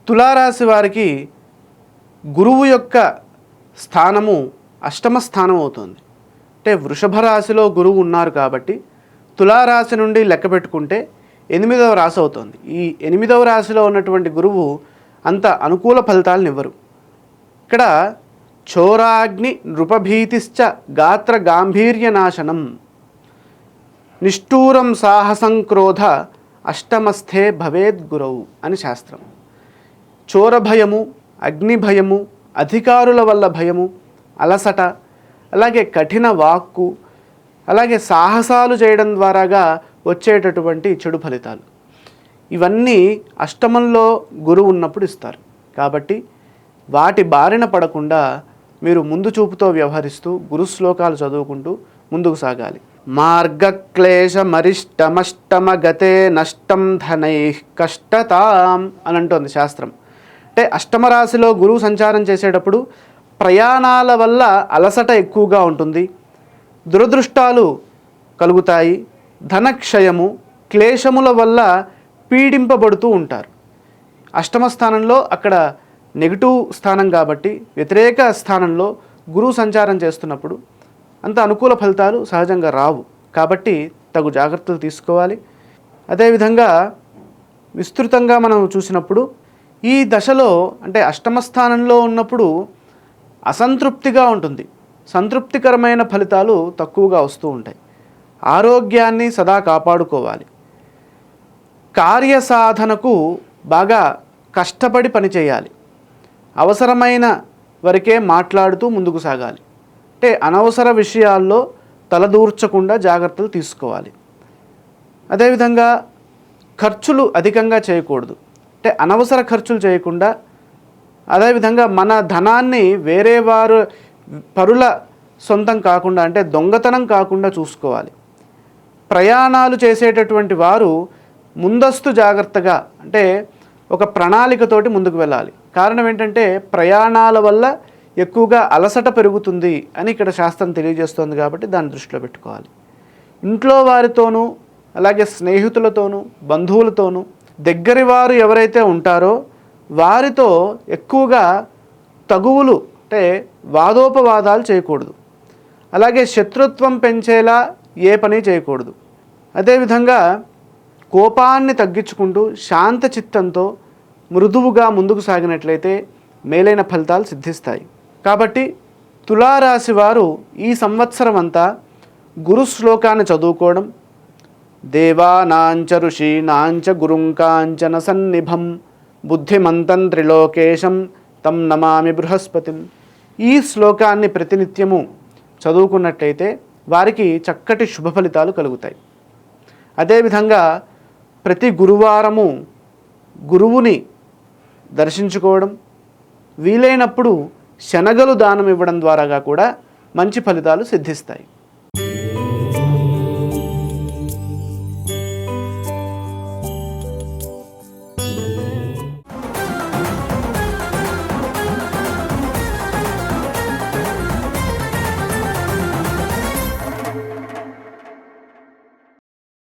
తులారాశి వారికి గురువు యొక్క స్థానము అష్టమ స్థానం అవుతుంది. అంటే వృషభ రాశిలో గురువు ఉన్నారు కాబట్టి తులారాశి నుండి లెక్క పెట్టుకుంటే 8వ రాశి అవుతుంది. ఈ 8వ రాశిలో ఉన్నటువంటి గురువు అంత అనుకూల ఫలితాలను ఇవ్వరు. ఇక్కడ చోరాగ్ని నృపభీతిశ్చ గాత్ర గాంభీర్య నాశనం నిష్ఠూరం సాహసం క్రోధ అష్టమస్థే భవేద్ గురవు అని శాస్త్రం. చోర భయము, అగ్ని భయము, అధికారుల వల్ల భయము, అలసట, అలాగే కఠిన వాక్కు, అలాగే సాహసాలు చేయడం ద్వారాగా వచ్చేటటువంటి చెడు ఫలితాలు ఇవన్నీ అష్టమంలో గురువు ఉన్నప్పుడు ఇస్తారు. కాబట్టి వాటి బారిన పడకుండా మీరు ముందు చూపుతో వ్యవహరిస్తూ గురు శ్లోకాలు చదువుకుంటూ ముందుకు సాగాలి. మార్గక్లేశ మరిష్టమష్టమ గతే నష్టం ధనై కష్టతాం అని అంటోంది శాస్త్రం. అంటే అష్టమ రాశిలో గురువు సంచారం చేసేటప్పుడు ప్రయాణాల వల్ల అలసట ఎక్కువగా ఉంటుంది, దురదృష్టాలు కలుగుతాయి, ధనక్షయము, క్లేశముల వల్ల పీడింపబడుతూ ఉంటారు. అష్టమ స్థానంలో అక్కడ నెగిటివ్ స్థానం కాబట్టి వ్యతిరేక స్థానంలో గురువు సంచారం చేస్తున్నప్పుడు అంత అనుకూల ఫలితాలు సహజంగా రావు. కాబట్టి తగు జాగ్రత్తలు తీసుకోవాలి. అదేవిధంగా విస్తృతంగా మనం చూసినప్పుడు ఈ దశలో అంటే అష్టమ స్థానంలో ఉన్నప్పుడు అసంతృప్తిగా ఉంటుంది, సంతృప్తికరమైన ఫలితాలు తక్కువగా వస్తూ ఉంటాయి. ఆరోగ్యాన్ని సదా కాపాడుకోవాలి. కార్యసాధనకు బాగా కష్టపడి పనిచేయాలి. అవసరమైన వరకే మాట్లాడుతూ ముందుకు సాగాలి. అంటే అనవసర విషయాల్లో తలదూర్చకుండా జాగ్రత్తలు తీసుకోవాలి. అదేవిధంగా ఖర్చులు అధికంగా చేయకూడదు. అంటే అనవసర ఖర్చులు చేయకుండా, అదేవిధంగా మన ధనాన్ని వేరే వారు పరుల సొంతం కాకుండా అంటే దొంగతనం కాకుండా చూసుకోవాలి. ప్రయాణాలు చేసేటటువంటి వారు ముందస్తు జాగ్రత్తగా అంటే ఒక ప్రణాళికతోటి ముందుకు వెళ్ళాలి. కారణం ఏంటంటే ప్రయాణాల వల్ల ఎక్కువగా అలసట పెరుగుతుంది అని ఇక్కడ శాస్త్రం తెలియజేస్తుంది. కాబట్టి దాన్ని దృష్టిలో పెట్టుకోవాలి. ఇంట్లో వారితోనూ, అలాగే స్నేహితులతోనూ, బంధువులతోనూ, దగ్గరి వారు ఎవరైతే ఉంటారో వారితో ఎక్కువగా తగువులు అంటే వాదోపవాదాలు చేయకూడదు. అలాగే శత్రుత్వం పెంచేలా ఏ పని చేయకూడదు. అదేవిధంగా కోపాన్ని తగ్గించుకుంటూ శాంత చిత్తంతో మృదువుగా ముందుకు సాగినట్లయితే మేలైన ఫలితాలు సిద్ధిస్తాయి. కాబట్టి తులారాశి వారు ఈ సంవత్సరం అంతా గురు శ్లోకాన్ని చదువుకోవడం, దేవానాంచ ఋషీనాంచ గురుంకాంచన సన్నిభం బుద్ధిమంతం త్రిలోకేశం తం నమామి బృహస్పతిం, ఈ శ్లోకాన్ని ప్రతినిత్యము చదువుకున్నట్లయితే వారికి చక్కటి శుభ ఫలితాలు కలుగుతాయి. అదేవిధంగా ప్రతి గురువారము గురువుని దర్శించుకోవడం, వీలైనప్పుడు శనగలు దానం ఇవ్వడం ద్వారాగా కూడా మంచి ఫలితాలు సిద్ధిస్తాయి.